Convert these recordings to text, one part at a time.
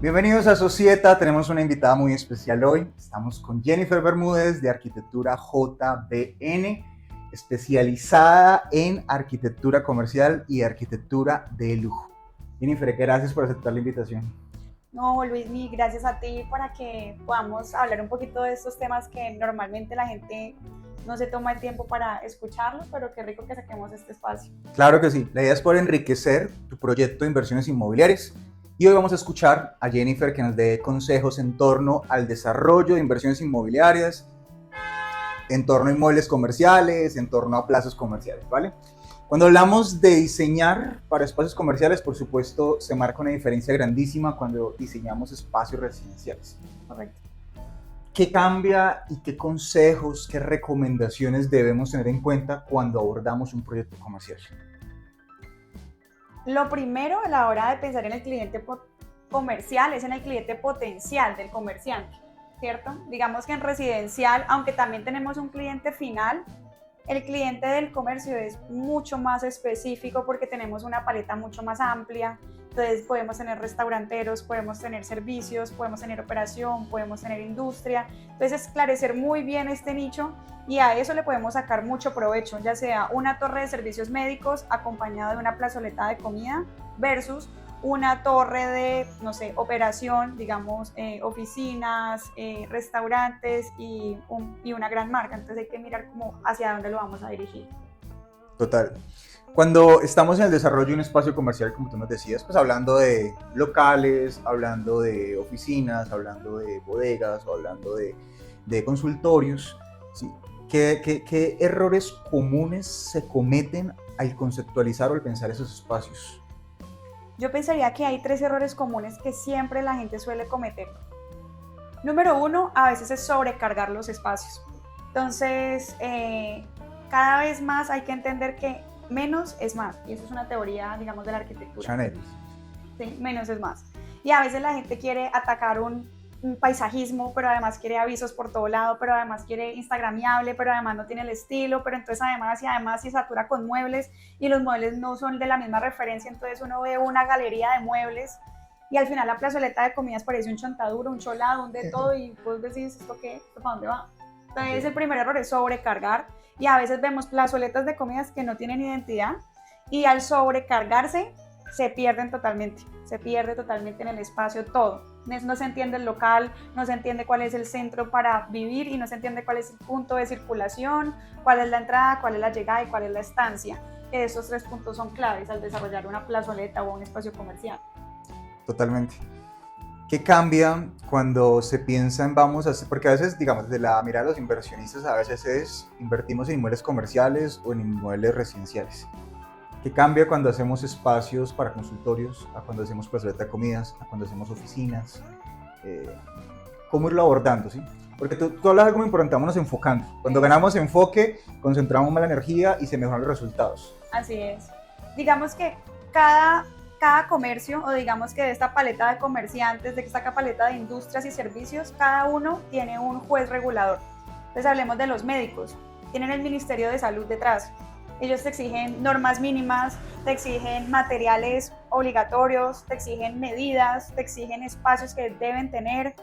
Bienvenidos a Societa, tenemos una invitada muy especial hoy. Estamos con Jennifer Bermúdez de Arquitectura JBN, especializada en arquitectura comercial y arquitectura de lujo. Jennifer, gracias por aceptar la invitación. No, Luismi, gracias a ti para que podamos hablar un poquito de estos temas que normalmente la gente no se toma el tiempo para escucharlo, pero qué rico que saquemos este espacio. Claro que sí, la idea es poder enriquecer tu proyecto de inversiones inmobiliarias y hoy vamos a escuchar a Jennifer que nos dé consejos en torno al desarrollo de inversiones inmobiliarias, en torno a inmuebles comerciales, en torno a plazos comerciales, ¿vale? Cuando hablamos de diseñar para espacios comerciales, por supuesto, se marca una diferencia grandísima cuando diseñamos espacios residenciales. Correcto. ¿Qué cambia y qué consejos, qué recomendaciones debemos tener en cuenta cuando abordamos un proyecto comercial? Lo primero a la hora de pensar en el cliente comercial es en el cliente potencial del comerciante, ¿cierto? Digamos que en residencial, aunque también tenemos un cliente final, el cliente del comercio es mucho más específico porque tenemos una paleta mucho más amplia. Entonces podemos tener restauranteros, podemos tener servicios, podemos tener operación, podemos tener industria. Entonces esclarecer muy bien este nicho y a eso le podemos sacar mucho provecho, ya sea una torre de servicios médicos acompañada de una plazoleta de comida versus una torre de, no sé, operación, digamos, oficinas, restaurantes y una gran marca. Entonces hay que mirar como hacia dónde lo vamos a dirigir. Total. Cuando estamos en el desarrollo de un espacio comercial, como tú nos decías, pues hablando de locales, hablando de oficinas, hablando de bodegas o hablando de consultorios, ¿sí? ¿Qué errores comunes se cometen al conceptualizar o al pensar esos espacios? Yo pensaría que hay tres errores comunes que siempre la gente suele cometer. Número uno, a veces es sobrecargar los espacios. Entonces, cada vez más hay que entender que menos es más. Y eso es una teoría, digamos, de la arquitectura. Chanel. Sí, menos es más. Y a veces la gente quiere atacar un paisajismo, pero además quiere avisos por todo lado, pero además quiere instagramiable, pero además no tiene el estilo, pero entonces además se satura con muebles y los muebles no son de la misma referencia, entonces uno ve una galería de muebles y al final la plazoleta de comidas parece un chontaduro, un cholado, un de todo y vos decís, ¿esto qué? ¿Esto para dónde va? Entonces el primer error es sobrecargar y a veces vemos plazoletas de comidas que no tienen identidad y al sobrecargarse se pierde totalmente en el espacio todo. No se entiende el local, no se entiende cuál es el centro para vivir y no se entiende cuál es el punto de circulación, cuál es la entrada, cuál es la llegada y cuál es la estancia. Esos tres puntos son claves al desarrollar una plazoleta o un espacio comercial. Totalmente. ¿Qué cambia cuando se piensa en vamos a hacer? Porque a veces, digamos, desde la mirada de los inversionistas, a veces invertimos en inmuebles comerciales o en inmuebles residenciales. ¿Qué cambia cuando hacemos espacios para consultorios, a cuando hacemos plazoleta de comidas, a cuando hacemos oficinas? Eh, ¿Cómo irlo abordando? ¿Sí? Porque tú hablas de algo muy importante, vámonos enfocando. Cuando ganamos enfoque, concentramos más la energía y se mejoran los resultados. Así es. Digamos que cada comercio, o digamos que de esta paleta de comerciantes, de esta paleta de industrias y servicios, cada uno tiene un juez regulador. Entonces hablemos de los médicos. Tienen el Ministerio de Salud detrás. Ellos te exigen normas mínimas, te exigen materiales obligatorios, te exigen medidas, te exigen espacios que deben tener.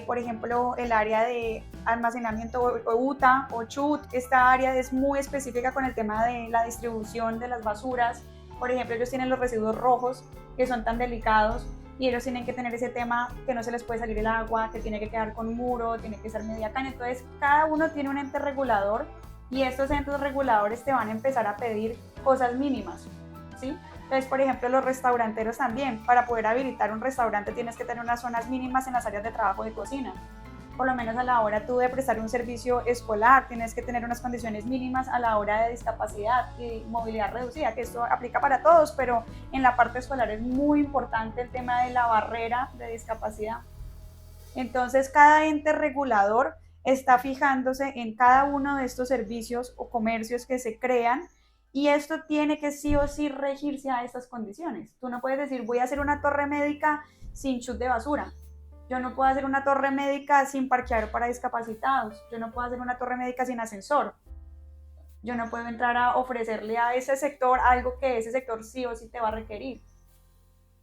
Por ejemplo, el área de almacenamiento o UTA o CHUT, esta área es muy específica con el tema de la distribución de las basuras. Por ejemplo, ellos tienen los residuos rojos que son tan delicados y ellos tienen que tener ese tema que no se les puede salir el agua, que tiene que quedar con muro, tiene que ser media caña. Entonces, cada uno tiene un ente regulador y estos entes reguladores te van a empezar a pedir cosas mínimas, ¿sí? Entonces, por ejemplo, los restauranteros también, para poder habilitar un restaurante tienes que tener unas zonas mínimas en las áreas de trabajo de cocina. Por lo menos a la hora tú de prestar un servicio escolar, tienes que tener unas condiciones mínimas a la hora de discapacidad y movilidad reducida, que esto aplica para todos, pero en la parte escolar es muy importante el tema de la barrera de discapacidad. Entonces, cada ente regulador está fijándose en cada uno de estos servicios o comercios que se crean y esto tiene que sí o sí regirse a estas condiciones. Tú no puedes decir, voy a hacer una torre médica sin chut de basura. Yo no puedo hacer una torre médica sin parqueadero para discapacitados. Yo no puedo hacer una torre médica sin ascensor. Yo no puedo entrar a ofrecerle a ese sector algo que ese sector sí o sí te va a requerir.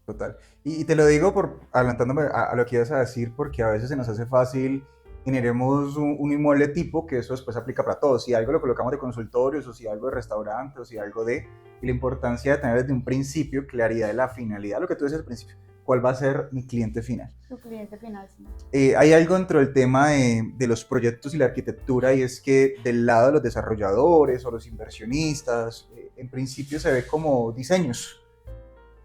Total. Y te lo digo por adelantándome a lo que ibas a decir, porque a veces se nos hace fácil, generemos un inmueble tipo, que eso después aplica para todo. Si algo lo colocamos de consultorios, o si algo de restaurante, o si algo de... Y la importancia de tener desde un principio claridad de la finalidad, lo que tú decías al principio, cuál va a ser mi cliente final. Tu cliente final, sí. Hay algo dentro del tema de los proyectos y la arquitectura, y es que del lado de los desarrolladores o los inversionistas, en principio se ve como diseños.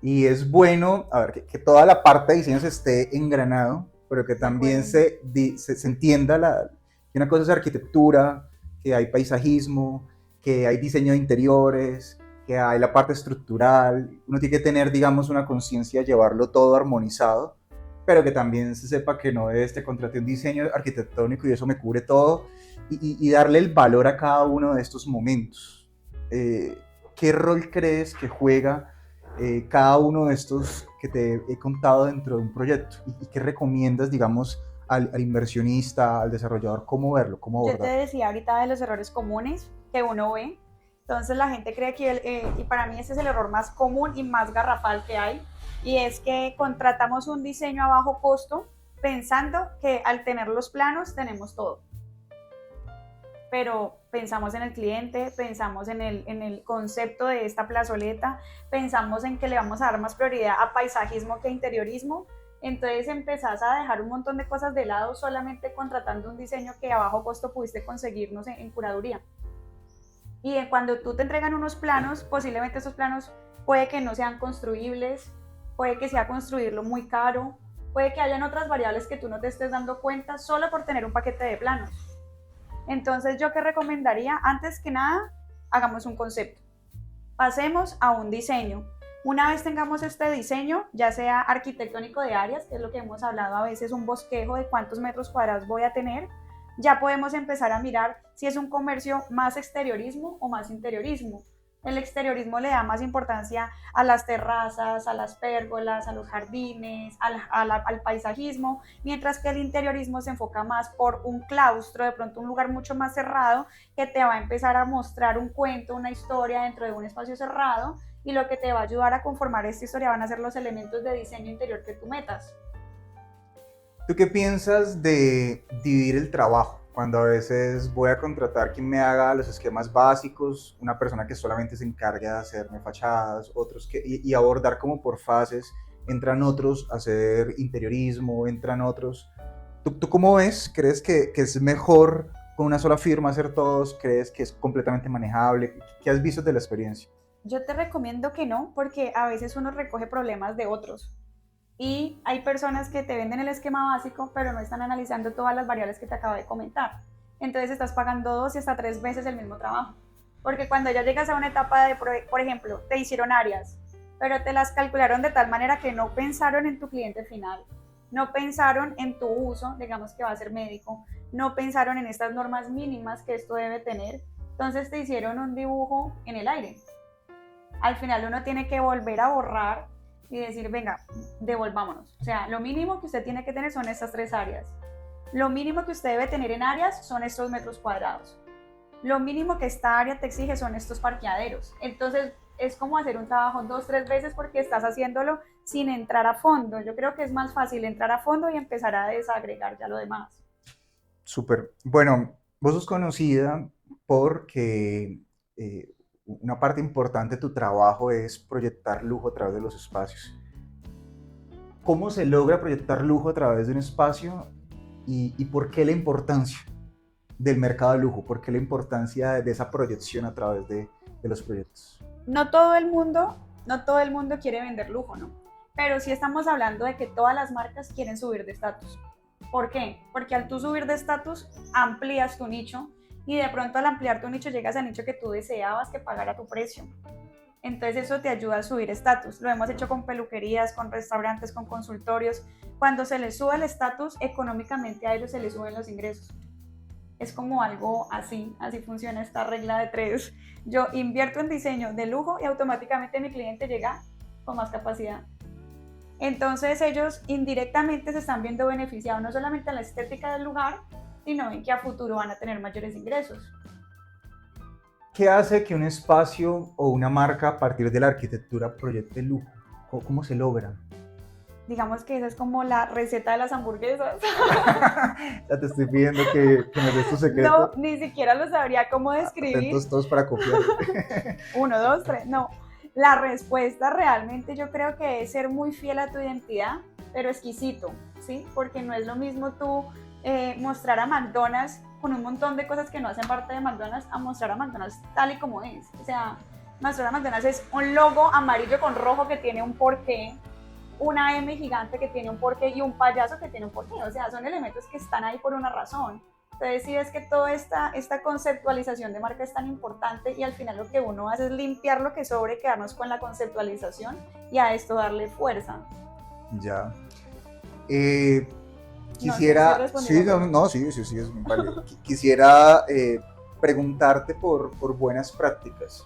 Y es bueno, a ver, que toda la parte de diseños esté engranado, pero que De también acuerdo. se entienda que una cosa es arquitectura, que hay paisajismo, que hay diseño de interiores, que hay la parte estructural. Uno tiene que tener, digamos, una conciencia de llevarlo todo armonizado, pero que también se sepa que no es, te contraté un diseño arquitectónico y eso me cubre todo, y darle el valor a cada uno de estos momentos. ¿Qué rol crees que juega cada uno de estos que te he contado dentro de un proyecto? ¿Y qué recomiendas, digamos, al inversionista, al desarrollador, cómo verlo, cómo Yo te abordarlo? decía ahorita de los errores comunes que uno ve. Entonces la gente cree que, y para mí ese es el error más común y más garrafal que hay, y es que contratamos un diseño a bajo costo pensando que al tener los planos tenemos todo. Pero pensamos en el cliente, pensamos en el concepto de esta plazoleta, pensamos en que le vamos a dar más prioridad a paisajismo que a interiorismo. Entonces empezás a dejar un montón de cosas de lado solamente contratando un diseño que a bajo costo pudiste conseguirnos en curaduría. Y cuando tú te entregan unos planos, posiblemente esos planos puede que no sean construibles, puede que sea construirlo muy caro, puede que hayan otras variables que tú no te estés dando cuenta solo por tener un paquete de planos. Entonces, ¿yo qué recomendaría? Antes que nada, hagamos un concepto. Pasemos a un diseño. Una vez tengamos este diseño, ya sea arquitectónico de áreas, que es lo que hemos hablado a veces, un bosquejo de cuántos metros cuadrados voy a tener, ya podemos empezar a mirar si es un comercio más exteriorismo o más interiorismo. El exteriorismo le da más importancia a las terrazas, a las pérgolas, a los jardines, al paisajismo, mientras que el interiorismo se enfoca más por un claustro, de pronto un lugar mucho más cerrado, que te va a empezar a mostrar un cuento, una historia dentro de un espacio cerrado, y lo que te va a ayudar a conformar esta historia van a ser los elementos de diseño interior que tú metas. ¿Tú qué piensas de dividir el trabajo? Cuando a veces voy a contratar quien me haga los esquemas básicos, una persona que solamente se encarga de hacerme fachadas, otros que, y abordar como por fases, entran otros a hacer interiorismo, entran otros. ¿Tú cómo ves? ¿Crees que es mejor con una sola firma hacer todos? ¿Crees que es completamente manejable? ¿Qué has visto de la experiencia? Yo te recomiendo que no, porque a veces uno recoge problemas de otros. Y hay personas que te venden el esquema básico, pero no están analizando todas las variables que te acabo de comentar. Entonces estás pagando 2 y hasta 3 veces el mismo trabajo. Porque cuando ya llegas a una etapa de, por ejemplo, te hicieron áreas, pero te las calcularon de tal manera que no pensaron en tu cliente final, no pensaron en tu uso, digamos que va a ser médico, no pensaron en estas normas mínimas que esto debe tener, entonces te hicieron un dibujo en el aire. Al final uno tiene que volver a borrar y decir, venga, devolvámonos. O sea, lo mínimo que usted tiene que tener son estas 3 áreas. Lo mínimo que usted debe tener en áreas son estos metros cuadrados. Lo mínimo que esta área te exige son estos parqueaderos. Entonces, es como hacer un trabajo 2, 3 veces porque estás haciéndolo sin entrar a fondo. Yo creo que es más fácil entrar a fondo y empezar a desagregar ya lo demás. Súper. Bueno, vos sos conocida porque una parte importante de tu trabajo es proyectar lujo a través de los espacios. ¿Cómo se logra proyectar lujo a través de un espacio y por qué la importancia del mercado de lujo? ¿Por qué la importancia de esa proyección a través de los proyectos? No todo el mundo, no todo el mundo quiere vender lujo, ¿no? Pero sí estamos hablando de que todas las marcas quieren subir de estatus. ¿Por qué? Porque al tú subir de estatus amplías tu nicho y de pronto al ampliar tu nicho llegas al nicho que tú deseabas que pagara tu precio. Entonces eso te ayuda a subir estatus. Lo hemos hecho con peluquerías, con restaurantes, con consultorios. Cuando se les sube el estatus, económicamente a ellos se les suben los ingresos. Es como algo así, así funciona esta regla de tres. Yo invierto en diseño de lujo y automáticamente mi cliente llega con más capacidad. Entonces ellos indirectamente se están viendo beneficiados no solamente en la estética del lugar, sino en que a futuro van a tener mayores ingresos. ¿Qué hace que un espacio o una marca a partir de la arquitectura proyecte lujo? ¿Cómo se logra? Digamos que esa es como la receta de las hamburguesas. Ya te estoy pidiendo que nos des tu No, secreto. ni siquiera lo sabría cómo describir. Atentos todos para copiar. Uno, dos, tres, no. La respuesta realmente yo creo que es ser muy fiel a tu identidad, pero exquisito, ¿sí? Porque no es lo mismo tú mostrar a McDonald's con un montón de cosas que no hacen parte de McDonald's a mostrar a McDonald's tal y como es. O sea, mostrar a McDonald's es un logo amarillo con rojo que tiene un porqué, una M gigante que tiene un porqué y un payaso que tiene un porqué. O sea, son elementos que están ahí por una razón. Entonces, sí es que toda esta conceptualización de marca es tan importante y al final lo que uno hace es limpiar lo que sobre, quedarnos con la conceptualización y a esto darle fuerza. Ya. No sé si Quisiera, respondí sí, la pregunta. no, sí, es muy válido. Quisiera preguntarte por buenas prácticas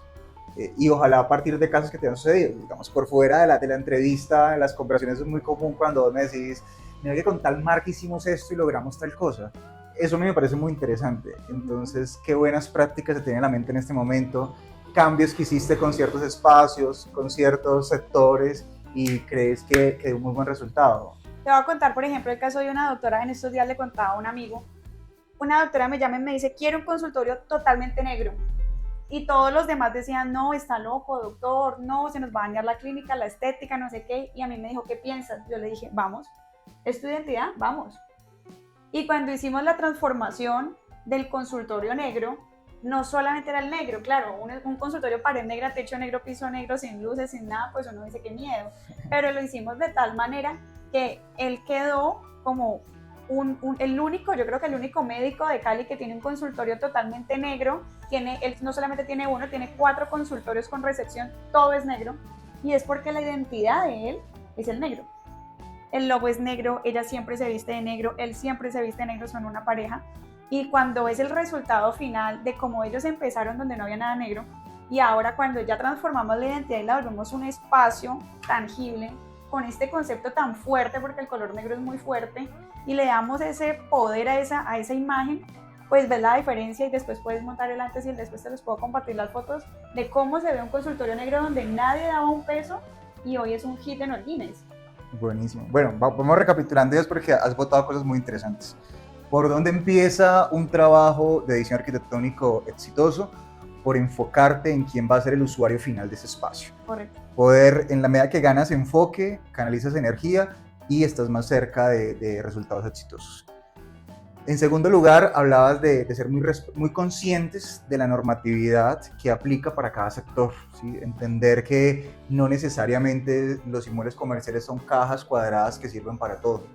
y ojalá a partir de casos que te han sucedido, digamos, por fuera de la entrevista, en las conversaciones es muy común cuando vos me decís, mira que con tal marca hicimos esto y logramos tal cosa. Eso a mí me parece muy interesante. Entonces, ¿qué buenas prácticas se tienen en la mente en este momento? Cambios que hiciste con ciertos espacios, con ciertos sectores y crees que dio un muy buen resultado. Te voy a contar, por ejemplo, el caso de una doctora. En estos días le contaba a un amigo. Una doctora me llama y me dice, quiero un consultorio totalmente negro. Y todos los demás decían, no, está loco, doctor, no, se nos va a dañar la clínica, la estética, no sé qué. Y a mí me dijo, ¿qué piensas? Yo le dije, vamos, ¿es tu identidad? Vamos. Y cuando hicimos la transformación del consultorio negro, no solamente era el negro, claro, un consultorio pared negra, techo negro, piso negro, sin luces, sin nada, pues uno dice qué miedo. Pero lo hicimos de tal manera que él quedó como el único, yo creo que el único médico de Cali que tiene un consultorio totalmente negro. Él no solamente tiene uno, tiene 4 consultorios con recepción, todo es negro. Y es porque la identidad de él es el negro. El logo es negro, ella siempre se viste de negro, él siempre se viste de negro, son una pareja. Y cuando es el resultado final de cómo ellos empezaron donde no había nada negro, y ahora cuando ya transformamos la identidad y la volvemos un espacio tangible, con este concepto tan fuerte, porque el color negro es muy fuerte, y le damos ese poder a esa imagen, pues ves la diferencia y después puedes montar el antes y el después. Te les puedo compartir las fotos de cómo se ve un consultorio negro donde nadie daba un peso y hoy es un hit en el Guinness. Buenísimo. Bueno, vamos recapitulando eso porque has votado cosas muy interesantes. ¿Por dónde empieza un trabajo de diseño arquitectónico exitoso? Por enfocarte en quién va a ser el usuario final de ese espacio. Correcto. Poder, en la medida que ganas enfoque, canalizas energía y estás más cerca de resultados exitosos. En segundo lugar, hablabas de ser muy conscientes de la normatividad que aplica para cada sector, ¿sí? Entender que no necesariamente los inmuebles comerciales son cajas cuadradas que sirven para todo.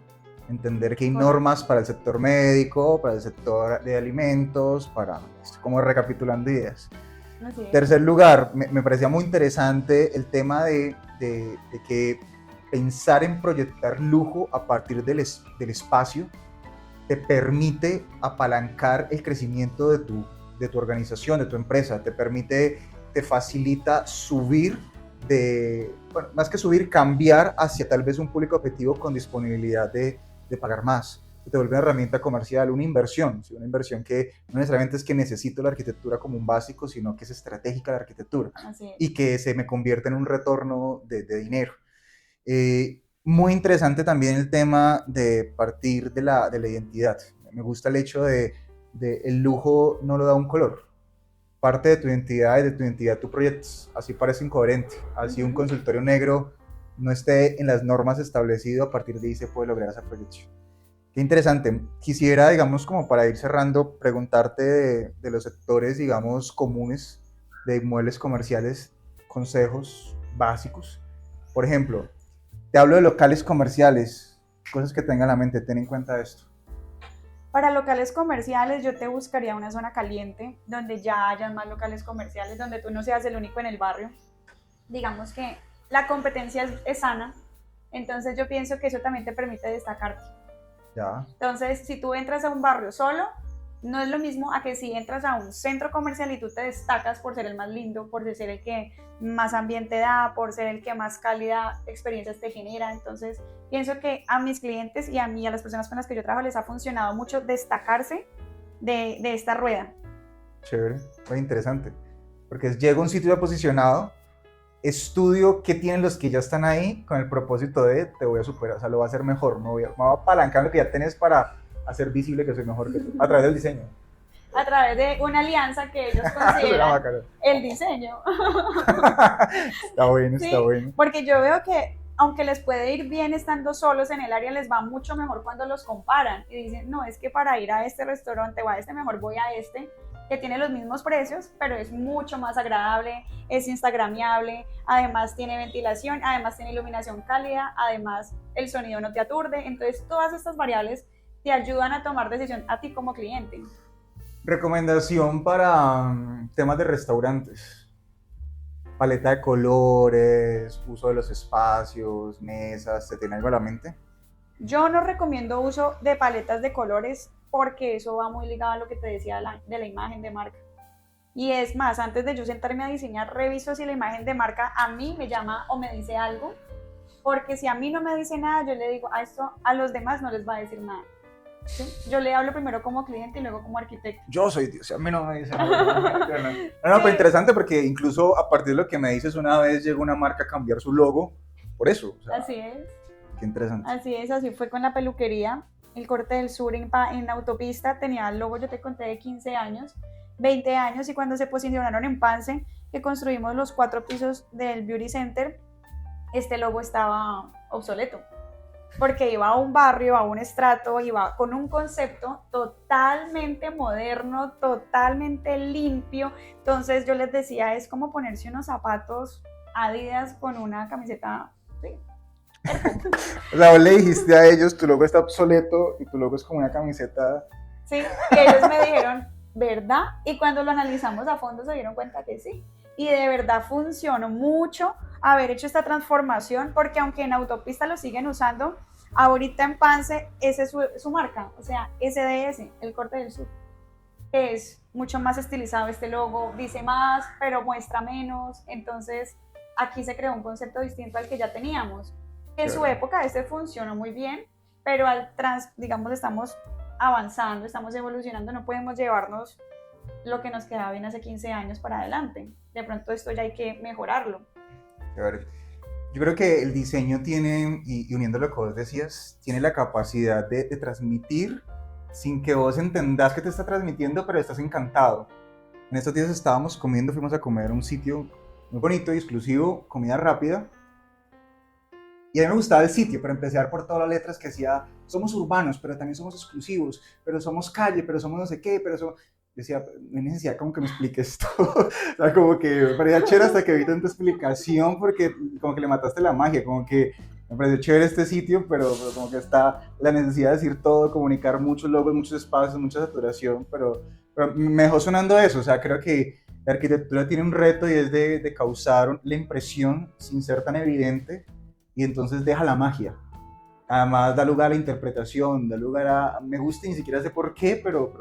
Entender que hay normas para el sector médico, para el sector de alimentos, como recapitulando ideas. Tercer lugar, me parecía muy interesante el tema de que pensar en proyectar lujo a partir del espacio te permite apalancar el crecimiento de tu organización, de tu empresa, te facilita subir bueno, más que subir, cambiar hacia tal vez un público objetivo con disponibilidad de pagar más. Te vuelve una herramienta comercial, una inversión, ¿sí? Una inversión que no necesariamente es que necesito la arquitectura como un básico, sino que es estratégica la arquitectura y que se me convierte en un retorno de dinero. Muy interesante también el tema de partir de la identidad. Me gusta el hecho de el lujo no lo da un color. Parte de tu identidad y de tu identidad tú proyectas. Así parece incoherente. Así un consultorio negro no esté en las normas establecidas, a partir de ahí se puede lograr esa proyección. Qué interesante. Quisiera, digamos, como para ir cerrando, preguntarte de los sectores, digamos, comunes de inmuebles comerciales, consejos básicos. Por ejemplo, te hablo de locales comerciales, cosas que tengan en la mente, ten en cuenta esto. Para locales comerciales yo te buscaría una zona caliente, donde ya hayan más locales comerciales, donde tú no seas el único en el barrio. Digamos que la competencia es sana, entonces yo pienso que eso también te permite destacarte. Ya. Entonces, si tú entras a un barrio solo, no es lo mismo a que si entras a un centro comercial y tú te destacas por ser el más lindo, por ser el que más ambiente da, por ser el que más cálida experiencias te genera. Entonces, pienso que a mis clientes y a mí, a las personas con las que yo trabajo, les ha funcionado mucho destacarse de esta rueda. Chévere, muy interesante. Porque llego a un sitio ya posicionado estudio qué tienen los que ya están ahí con el propósito de te voy a superar, o sea, lo voy a hacer mejor, me voy a apalancar lo que ya tenés para hacer visible que soy mejor que tú, a través del diseño. A través de una alianza que ellos consideran el diseño. Está bueno, ¿Sí? está bueno. Porque yo veo que aunque les puede ir bien estando solos en el área, les va mucho mejor cuando los comparan y dicen, no, es que para ir a este restaurante o a este mejor voy a este, que tiene los mismos precios, pero es mucho más agradable, es instagramiable, además tiene ventilación, además tiene iluminación cálida, además el sonido no te aturde, entonces todas estas variables te ayudan a tomar decisión a ti como cliente. Recomendación para temas de restaurantes. Paleta de colores, uso de los espacios, mesas, ¿te tiene algo a la mente? Yo no recomiendo uso de paletas de colores porque eso va muy ligado a lo que te decía de la imagen de marca. Y es más, antes de yo sentarme a diseñar, reviso si la imagen de marca a mí me llama o me dice algo, porque si a mí no me dice nada, yo le digo, a esto a los demás no les va a decir nada. ¿Sí? Yo le hablo primero como cliente y luego como arquitecto. Yo soy Dios, a mí no me dicen nada. No, pero interesante porque incluso a partir de lo que me dices, una vez llegó una marca a cambiar su logo por eso. O sea, así es. Qué interesante. Así fue con la peluquería. El Corte del Sur en autopista tenía el logo, yo te conté, de 15 años, 20 años, y cuando se posicionaron en Pance, que construimos los 4 pisos del Beauty Center, este logo estaba obsoleto, porque iba a un barrio, a un estrato, iba con un concepto totalmente moderno, totalmente limpio. Entonces yo les decía, es como ponerse unos zapatos Adidas con una camiseta, ¿sí? O sea, vos le dijiste a ellos, tu logo está obsoleto y tu logo es como una camiseta. Sí, y ellos me dijeron, ¿verdad? Y cuando lo analizamos a fondo se dieron cuenta que sí. Y de verdad funcionó mucho haber hecho esta transformación, porque aunque en autopista lo siguen usando, ahorita en Pance esa es su marca, o sea, SDS, el Corte del Sur. Es mucho más estilizado este logo, dice más, pero muestra menos. Entonces, aquí se creó un concepto distinto al que ya teníamos. En su época este funcionó muy bien, pero digamos, estamos avanzando, estamos evolucionando, no podemos llevarnos lo que nos quedaba bien hace 15 años para adelante. De pronto esto ya hay que mejorarlo. Yo creo que el diseño tiene, y uniendo lo que vos decías, tiene la capacidad de transmitir sin que vos entendás que te está transmitiendo, pero estás encantado. En estos días estábamos comiendo, fuimos a comer a un sitio muy bonito y exclusivo, comida rápida. Y a mí me gustaba el sitio, pero empecé a ver por todas las letras que decía, somos urbanos, pero también somos exclusivos, pero somos calle, pero somos no sé qué, pero somos... Decía, no hay necesidad como que me expliques todo. O sea, como que me parecía chévere hasta que vi tanta explicación, porque como que le mataste la magia, como que me pareció chévere este sitio, pero como que está la necesidad de decir todo, comunicar muchos logos, muchos espacios, mucha saturación, pero me dejó sonando eso. O sea, creo que la arquitectura tiene un reto y es de causar la impresión sin ser tan evidente, y entonces deja la magia. Además da lugar a la interpretación, da lugar a... Me gusta y ni siquiera sé por qué, pero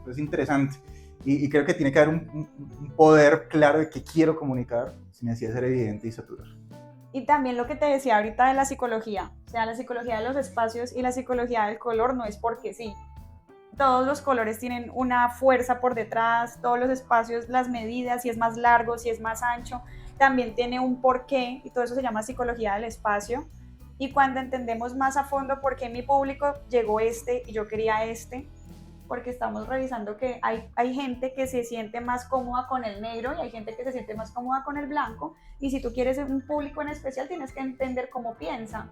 es interesante. Y creo que tiene que haber un poder claro de qué quiero comunicar sin necesidad de ser evidente y saturar. Y también lo que te decía ahorita de la psicología, o sea, la psicología de los espacios y la psicología del color no es porque sí. Todos los colores tienen una fuerza por detrás, todos los espacios, las medidas, si es más largo, si es más ancho, también tiene un porqué, y todo eso se llama psicología del espacio. Y cuando entendemos más a fondo por qué mi público llegó este y yo quería este, porque estamos revisando que hay gente que se siente más cómoda con el negro y hay gente que se siente más cómoda con el blanco, y si tú quieres un público en especial tienes que entender cómo piensa.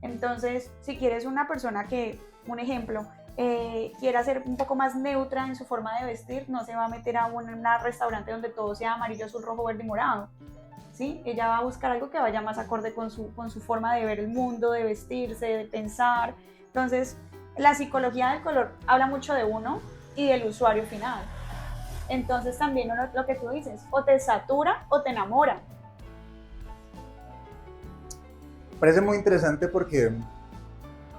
Entonces, si quieres una persona que, un ejemplo, quiera ser un poco más neutra en su forma de vestir, no se va a meter a un restaurante donde todo sea amarillo, azul, rojo, verde y morado. ¿Sí? Ella va a buscar algo que vaya más acorde con su forma de ver el mundo, de vestirse, de pensar. Entonces, la psicología del color habla mucho de uno y del usuario final. Entonces, también lo que tú dices, o te satura o te enamora. Parece muy interesante porque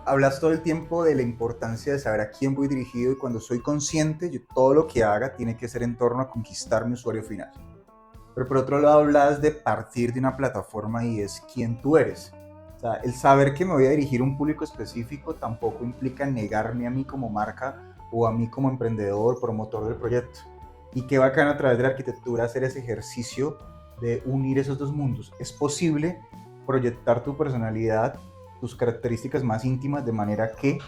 hablas todo el tiempo de la importancia de saber a quién voy dirigido, y cuando soy consciente, yo todo lo que haga tiene que ser en torno a conquistar mi usuario final. Pero por otro lado hablas de partir de una plataforma y es quién tú eres. O sea, el saber que me voy a dirigir a un público específico tampoco implica negarme a mí como marca o a mí como emprendedor, promotor del proyecto. Y qué bacán a través de la arquitectura hacer ese ejercicio de unir esos dos mundos. Es posible proyectar tu personalidad, tus características más íntimas de manera que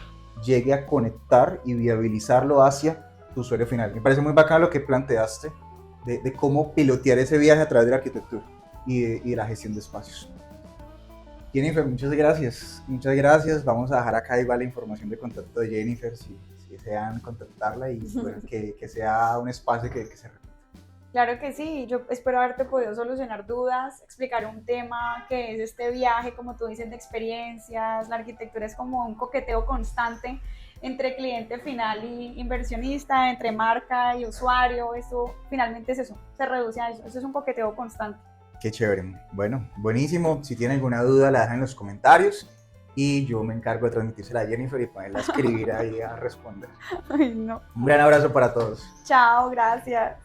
llegue a conectar y viabilizarlo hacia tu usuario final. Me parece muy bacano lo que planteaste de cómo pilotear ese viaje a través de la arquitectura y de la gestión de espacios. Jennifer, muchas gracias. Muchas gracias. Vamos a dejar acá igual la información de contacto de Jennifer, si desean contactarla, y bueno, que sea un espacio que se repita. Claro que sí, yo espero haberte podido solucionar dudas, explicar un tema que es este viaje, como tú dices, de experiencias. La arquitectura es como un coqueteo constante entre cliente final y inversionista, entre marca y usuario. Eso finalmente es eso, se reduce a eso. Eso es un coqueteo constante. Qué chévere. Bueno, buenísimo. Si tienen alguna duda, la dejan en los comentarios y yo me encargo de transmitírsela a Jennifer y ponerla a escribir ahí a responder. Ay, no. Un gran abrazo para todos. Chao, gracias.